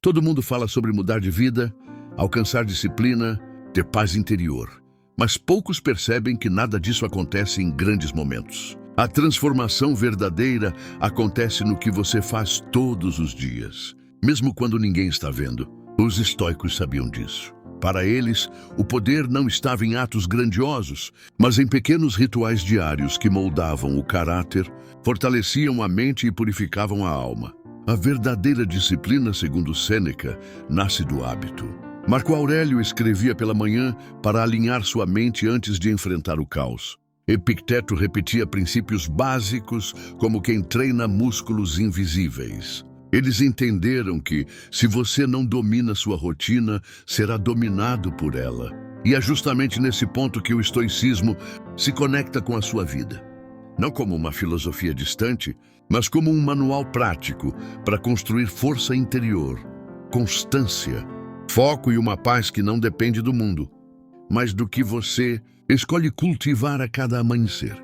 Todo mundo fala sobre mudar de vida, alcançar disciplina, ter paz interior. Mas poucos percebem que nada disso acontece em grandes momentos. A transformação verdadeira acontece no que você faz todos os dias, mesmo quando ninguém está vendo. Os estoicos sabiam disso. Para eles, o poder não estava em atos grandiosos, mas em pequenos rituais diários que moldavam o caráter, fortaleciam a mente e purificavam a alma. A verdadeira disciplina, segundo Sêneca, nasce do hábito. Marco Aurélio escrevia pela manhã para alinhar sua mente antes de enfrentar o caos. Epicteto repetia princípios básicos como quem treina músculos invisíveis. Eles entenderam que, se você não domina sua rotina, será dominado por ela. E é justamente nesse ponto que o estoicismo se conecta com a sua vida. Não como uma filosofia distante, mas como um manual prático para construir força interior, constância, foco e uma paz que não depende do mundo, mas do que você escolhe cultivar a cada amanhecer.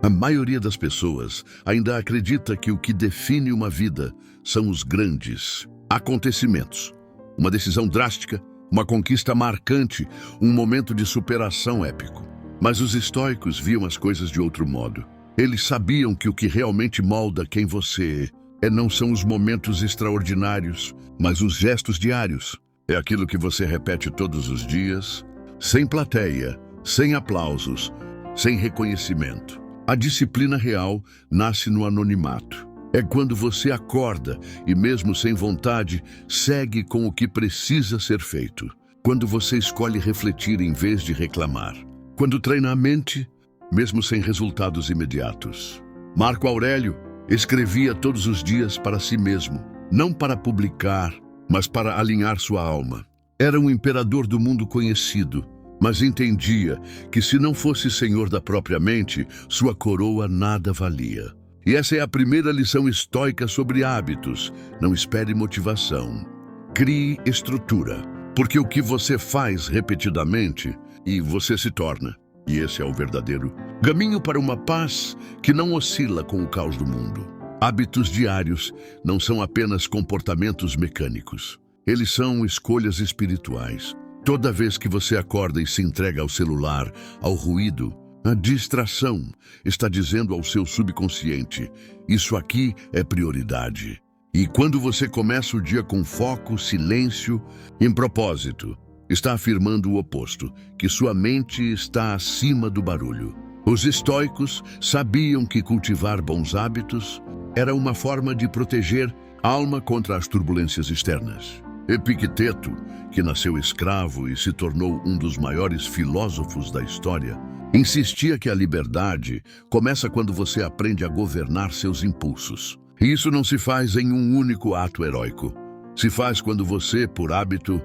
A maioria das pessoas ainda acredita que o que define uma vida são os grandes acontecimentos. Uma decisão drástica, uma conquista marcante, um momento de superação épico. Mas os estoicos viam as coisas de outro modo. Eles sabiam que o que realmente molda quem você não são os momentos extraordinários, mas os gestos diários. É aquilo que você repete todos os dias, sem plateia, sem aplausos, sem reconhecimento. A disciplina real nasce no anonimato. É quando você acorda e, mesmo sem vontade, segue com o que precisa ser feito. Quando você escolhe refletir em vez de reclamar. Quando treina a mente, mesmo sem resultados imediatos. Marco Aurélio escrevia todos os dias para si mesmo, não para publicar, mas para alinhar sua alma. Era um imperador do mundo conhecido, mas entendia que se não fosse senhor da própria mente, sua coroa nada valia. E essa é a primeira lição estoica sobre hábitos. Não espere motivação. Crie estrutura, porque o que você faz repetidamente, e você se torna. E esse é o verdadeiro caminho para uma paz que não oscila com o caos do mundo. Hábitos diários não são apenas comportamentos mecânicos. Eles são escolhas espirituais. Toda vez que você acorda e se entrega ao celular, ao ruído, a distração está dizendo ao seu subconsciente: isso aqui é prioridade. E quando você começa o dia com foco, silêncio, em propósito, está afirmando o oposto, que sua mente está acima do barulho. Os estoicos sabiam que cultivar bons hábitos era uma forma de proteger a alma contra as turbulências externas. Epicteto, que nasceu escravo e se tornou um dos maiores filósofos da história, insistia que a liberdade começa quando você aprende a governar seus impulsos. E isso não se faz em um único ato heróico. Se faz quando você, por hábito,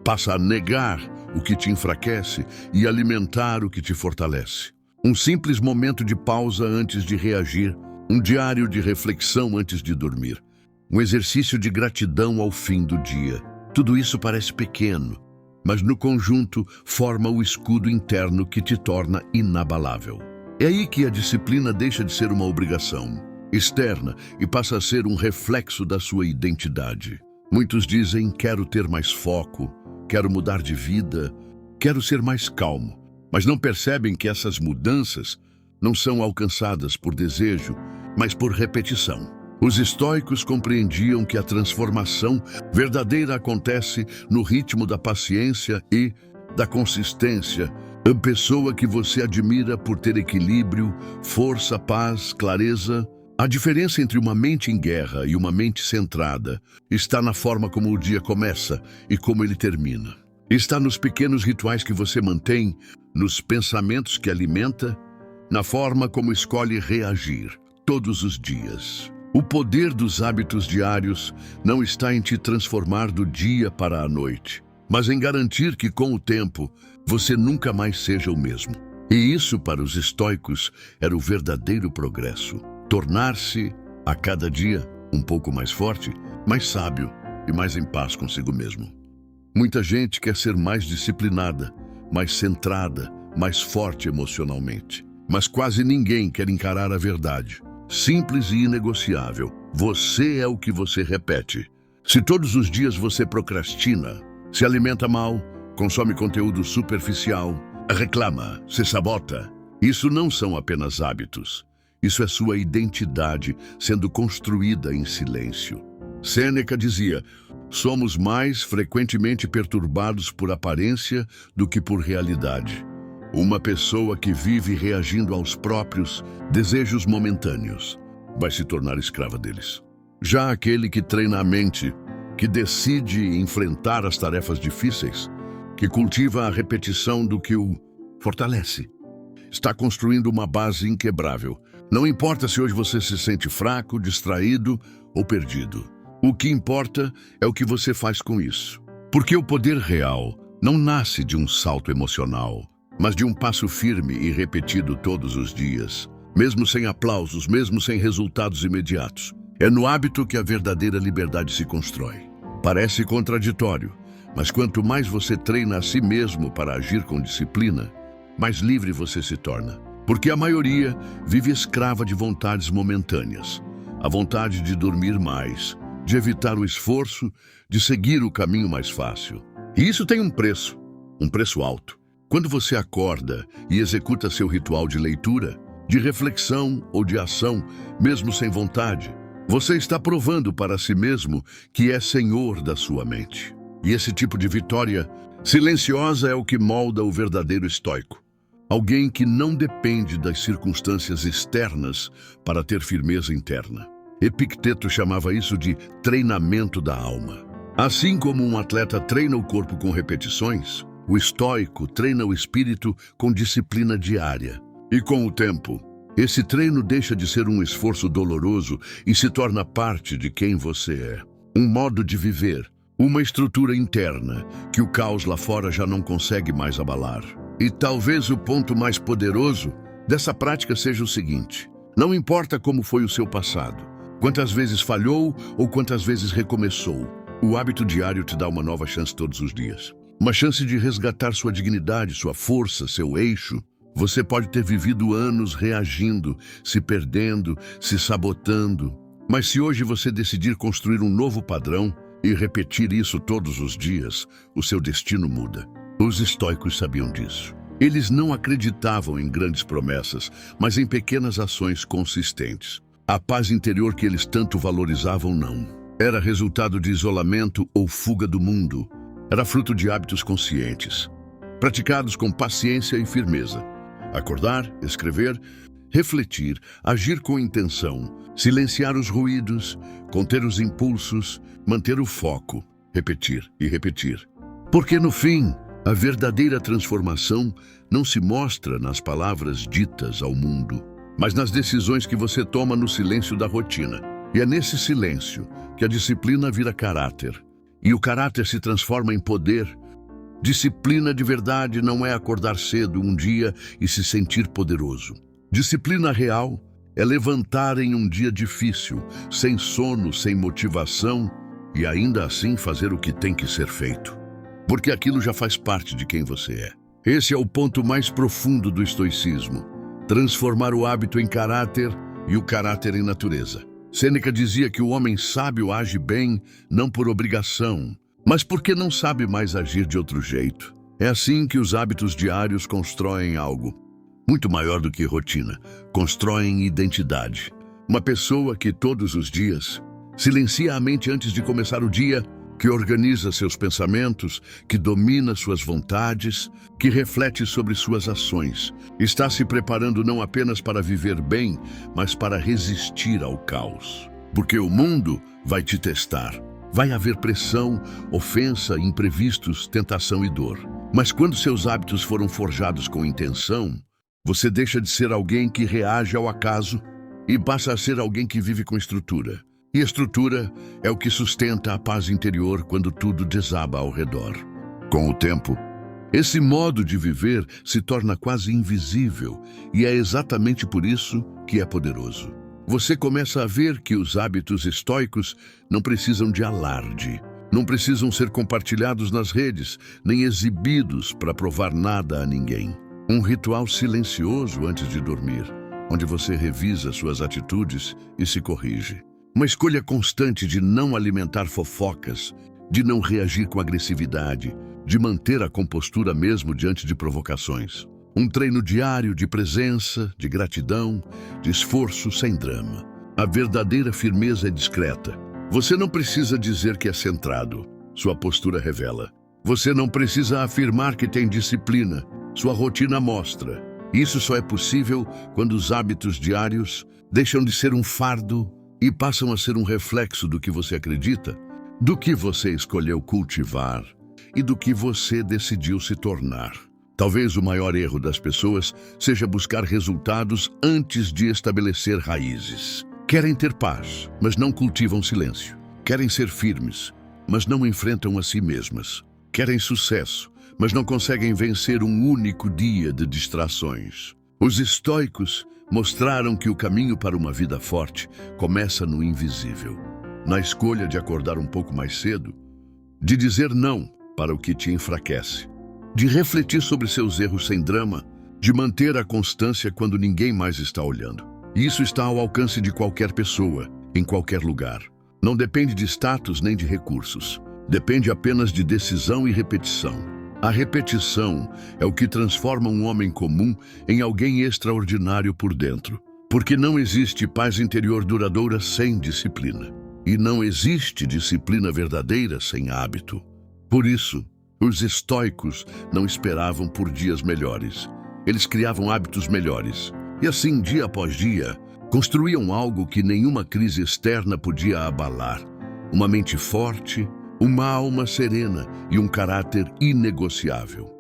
passa a negar o que te enfraquece e alimentar o que te fortalece. Um simples momento de pausa antes de reagir, um diário de reflexão antes de dormir, um exercício de gratidão ao fim do dia. Tudo isso parece pequeno, mas no conjunto forma o escudo interno que te torna inabalável. É aí que a disciplina deixa de ser uma obrigação externa e passa a ser um reflexo da sua identidade. Muitos dizem: quero ter mais foco, quero mudar de vida, quero ser mais calmo, mas não percebem que essas mudanças não são alcançadas por desejo, mas por repetição. Os estoicos compreendiam que a transformação verdadeira acontece no ritmo da paciência e da consistência. A pessoa que você admira por ter equilíbrio, força, paz, clareza. A diferença entre uma mente em guerra e uma mente centrada está na forma como o dia começa e como ele termina. Está nos pequenos rituais que você mantém, nos pensamentos que alimenta, na forma como escolhe reagir todos os dias. O poder dos hábitos diários não está em te transformar do dia para a noite, mas em garantir que, com o tempo, você nunca mais seja o mesmo. E isso, para os estoicos, era o verdadeiro progresso. Tornar-se, a cada dia, um pouco mais forte, mais sábio e mais em paz consigo mesmo. Muita gente quer ser mais disciplinada, mais centrada, mais forte emocionalmente. Mas quase ninguém quer encarar a verdade. Simples e inegociável. Você é o que você repete. Se todos os dias você procrastina, se alimenta mal, consome conteúdo superficial, reclama, se sabota, isso não são apenas hábitos. Isso é sua identidade sendo construída em silêncio. Sêneca dizia: somos mais frequentemente perturbados por aparência do que por realidade. Uma pessoa que vive reagindo aos próprios desejos momentâneos vai se tornar escrava deles. Já aquele que treina a mente, que decide enfrentar as tarefas difíceis, que cultiva a repetição do que o fortalece, está construindo uma base inquebrável. Não importa se hoje você se sente fraco, distraído ou perdido. O que importa é o que você faz com isso. Porque o poder real não nasce de um salto emocional, mas de um passo firme e repetido todos os dias, mesmo sem aplausos, mesmo sem resultados imediatos. É no hábito que a verdadeira liberdade se constrói. Parece contraditório, mas quanto mais você treina a si mesmo para agir com disciplina, mais livre você se torna. Porque a maioria vive escrava de vontades momentâneas. A vontade de dormir mais, de evitar o esforço, de seguir o caminho mais fácil. E isso tem um preço alto. Quando você acorda e executa seu ritual de leitura, de reflexão ou de ação, mesmo sem vontade, você está provando para si mesmo que é senhor da sua mente. E esse tipo de vitória silenciosa é o que molda o verdadeiro estoico. Alguém que não depende das circunstâncias externas para ter firmeza interna. Epicteto chamava isso de treinamento da alma. Assim como um atleta treina o corpo com repetições, o estoico treina o espírito com disciplina diária. E com o tempo, esse treino deixa de ser um esforço doloroso e se torna parte de quem você é. Um modo de viver, uma estrutura interna que o caos lá fora já não consegue mais abalar. E talvez o ponto mais poderoso dessa prática seja o seguinte: não importa como foi o seu passado, quantas vezes falhou ou quantas vezes recomeçou, o hábito diário te dá uma nova chance todos os dias. Uma chance de resgatar sua dignidade, sua força, seu eixo. Você pode ter vivido anos reagindo, se perdendo, se sabotando. Mas se hoje você decidir construir um novo padrão e repetir isso todos os dias, o seu destino muda. Os estoicos sabiam disso. Eles não acreditavam em grandes promessas, mas em pequenas ações consistentes. A paz interior que eles tanto valorizavam não. Era resultado de isolamento ou fuga do mundo. Era fruto de hábitos conscientes, praticados com paciência e firmeza. Acordar, escrever, refletir, agir com intenção, silenciar os ruídos, conter os impulsos, manter o foco, repetir e repetir. Porque no fim, a verdadeira transformação não se mostra nas palavras ditas ao mundo, mas nas decisões que você toma no silêncio da rotina. E é nesse silêncio que a disciplina vira caráter, e o caráter se transforma em poder. Disciplina de verdade não é acordar cedo um dia e se sentir poderoso. Disciplina real é levantar em um dia difícil, sem sono, sem motivação, e ainda assim fazer o que tem que ser feito. Porque aquilo já faz parte de quem você é. Esse é o ponto mais profundo do estoicismo. Transformar o hábito em caráter e o caráter em natureza. Sêneca dizia que o homem sábio age bem não por obrigação, mas porque não sabe mais agir de outro jeito. É assim que os hábitos diários constroem algo muito maior do que rotina. Constroem identidade. Uma pessoa que todos os dias silencia a mente antes de começar o dia, que organiza seus pensamentos, que domina suas vontades, que reflete sobre suas ações, está se preparando não apenas para viver bem, mas para resistir ao caos. Porque o mundo vai te testar. Vai haver pressão, ofensa, imprevistos, tentação e dor. Mas quando seus hábitos foram forjados com intenção, você deixa de ser alguém que reage ao acaso e passa a ser alguém que vive com estrutura. E estrutura é o que sustenta a paz interior quando tudo desaba ao redor. Com o tempo, esse modo de viver se torna quase invisível e é exatamente por isso que é poderoso. Você começa a ver que os hábitos estoicos não precisam de alarde, não precisam ser compartilhados nas redes, nem exibidos para provar nada a ninguém. Um ritual silencioso antes de dormir, onde você revisa suas atitudes e se corrige. Uma escolha constante de não alimentar fofocas, de não reagir com agressividade, de manter a compostura mesmo diante de provocações. Um treino diário de presença, de gratidão, de esforço sem drama. A verdadeira firmeza é discreta. Você não precisa dizer que é centrado. Sua postura revela. Você não precisa afirmar que tem disciplina. Sua rotina mostra. Isso só é possível quando os hábitos diários deixam de ser um fardo e passam a ser um reflexo do que você acredita, do que você escolheu cultivar e do que você decidiu se tornar. Talvez o maior erro das pessoas seja buscar resultados antes de estabelecer raízes. Querem ter paz, mas não cultivam silêncio. Querem ser firmes, mas não enfrentam a si mesmas. Querem sucesso, mas não conseguem vencer um único dia de distrações. Os estoicos mostraram que o caminho para uma vida forte começa no invisível, na escolha de acordar um pouco mais cedo, de dizer não para o que te enfraquece, de refletir sobre seus erros sem drama, de manter a constância quando ninguém mais está olhando. Isso está ao alcance de qualquer pessoa, em qualquer lugar. Não depende de status nem de recursos. Depende apenas de decisão e repetição. A repetição é o que transforma um homem comum em alguém extraordinário por dentro. Porque não existe paz interior duradoura sem disciplina. E não existe disciplina verdadeira sem hábito. Por isso, os estoicos não esperavam por dias melhores. Eles criavam hábitos melhores. E assim, dia após dia, construíam algo que nenhuma crise externa podia abalar. Uma mente forte, uma alma serena e um caráter inegociável.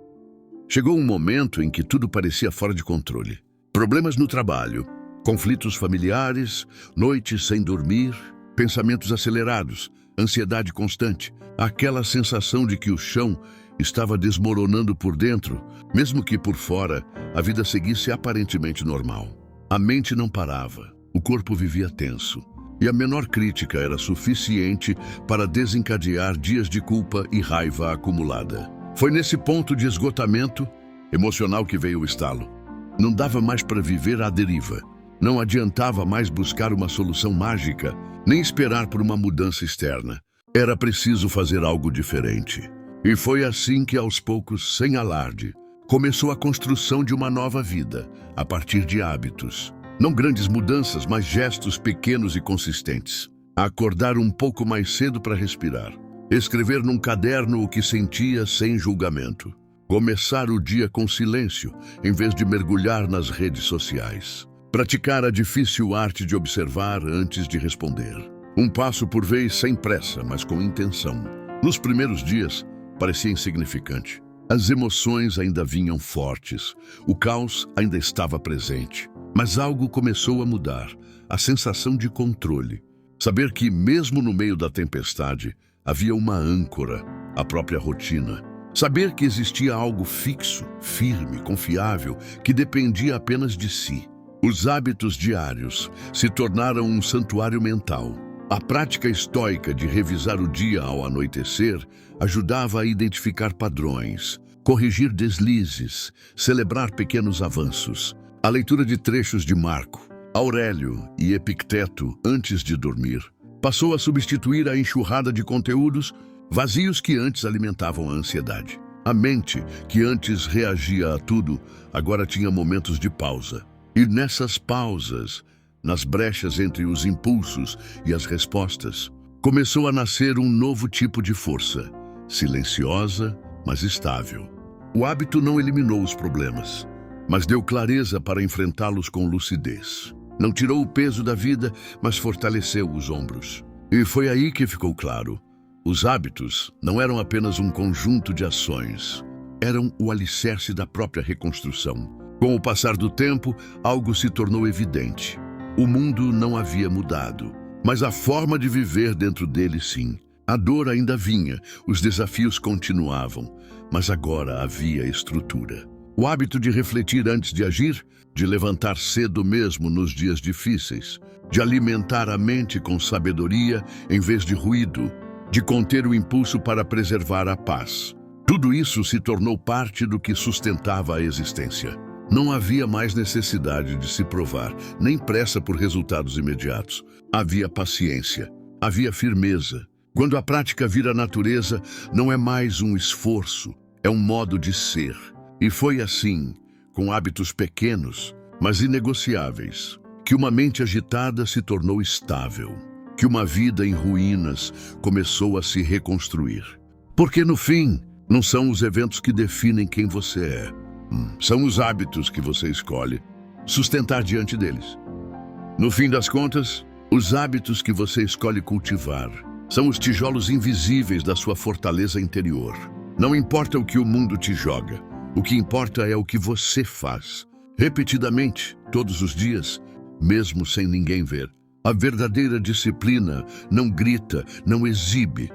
Chegou um momento em que tudo parecia fora de controle. Problemas no trabalho, conflitos familiares, noites sem dormir, pensamentos acelerados, ansiedade constante, aquela sensação de que o chão estava desmoronando por dentro, mesmo que por fora a vida seguisse aparentemente normal. A mente não parava, o corpo vivia tenso, e a menor crítica era suficiente para desencadear dias de culpa e raiva acumulada. Foi nesse ponto de esgotamento emocional que veio o estalo. Não dava mais para viver à deriva. Não adiantava mais buscar uma solução mágica, nem esperar por uma mudança externa. Era preciso fazer algo diferente. E foi assim que, aos poucos, sem alarde, começou a construção de uma nova vida, a partir de hábitos. Não grandes mudanças, mas gestos pequenos e consistentes. Acordar um pouco mais cedo para respirar. Escrever num caderno o que sentia sem julgamento. Começar o dia com silêncio, em vez de mergulhar nas redes sociais. Praticar a difícil arte de observar antes de responder. Um passo por vez, sem pressa, mas com intenção. Nos primeiros dias, parecia insignificante. As emoções ainda vinham fortes. O caos ainda estava presente. Mas algo começou a mudar. A sensação de controle. Saber que, mesmo no meio da tempestade, havia uma âncora, a própria rotina. Saber que existia algo fixo, firme, confiável, que dependia apenas de si. Os hábitos diários se tornaram um santuário mental. A prática estoica de revisar o dia ao anoitecer ajudava a identificar padrões, corrigir deslizes, celebrar pequenos avanços. A leitura de trechos de Marco, Aurélio e Epicteto antes de dormir passou a substituir a enxurrada de conteúdos vazios que antes alimentavam a ansiedade. A mente, que antes reagia a tudo, agora tinha momentos de pausa. E nessas pausas, nas brechas entre os impulsos e as respostas, começou a nascer um novo tipo de força, silenciosa, mas estável. O hábito não eliminou os problemas, mas deu clareza para enfrentá-los com lucidez. Não tirou o peso da vida, mas fortaleceu os ombros. E foi aí que ficou claro. Os hábitos não eram apenas um conjunto de ações, eram o alicerce da própria reconstrução. Com o passar do tempo, algo se tornou evidente. O mundo não havia mudado, mas a forma de viver dentro dele sim. A dor ainda vinha, os desafios continuavam, mas agora havia estrutura. O hábito de refletir antes de agir, de levantar cedo mesmo nos dias difíceis, de alimentar a mente com sabedoria em vez de ruído, de conter o impulso para preservar a paz. Tudo isso se tornou parte do que sustentava a existência. Não havia mais necessidade de se provar, nem pressa por resultados imediatos. Havia paciência, havia firmeza. Quando a prática vira natureza, não é mais um esforço, é um modo de ser. E foi assim, com hábitos pequenos, mas inegociáveis, que uma mente agitada se tornou estável, que uma vida em ruínas começou a se reconstruir. Porque no fim, não são os eventos que definem quem você é. São os hábitos que você escolhe sustentar diante deles. No fim das contas, os hábitos que você escolhe cultivar são os tijolos invisíveis da sua fortaleza interior. Não importa o que o mundo te joga, o que importa é o que você faz, repetidamente, todos os dias, mesmo sem ninguém ver. A verdadeira disciplina não grita, não exibe,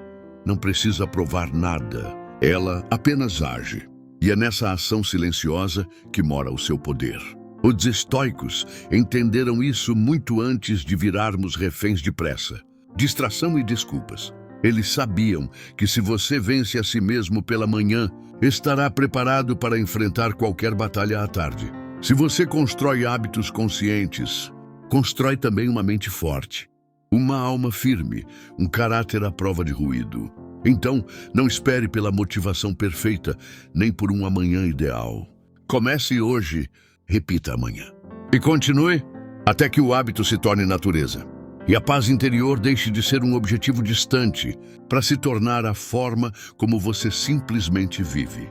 não precisa provar nada. Ela apenas age. E é nessa ação silenciosa que mora o seu poder. Os estoicos entenderam isso muito antes de virarmos reféns de pressa, distração e desculpas. Eles sabiam que se você vence a si mesmo pela manhã, estará preparado para enfrentar qualquer batalha à tarde. Se você constrói hábitos conscientes, constrói também uma mente forte, uma alma firme, um caráter à prova de ruído. Então, não espere pela motivação perfeita, nem por um amanhã ideal. Comece hoje, repita amanhã. E continue até que o hábito se torne natureza. E a paz interior deixe de ser um objetivo distante para se tornar a forma como você simplesmente vive.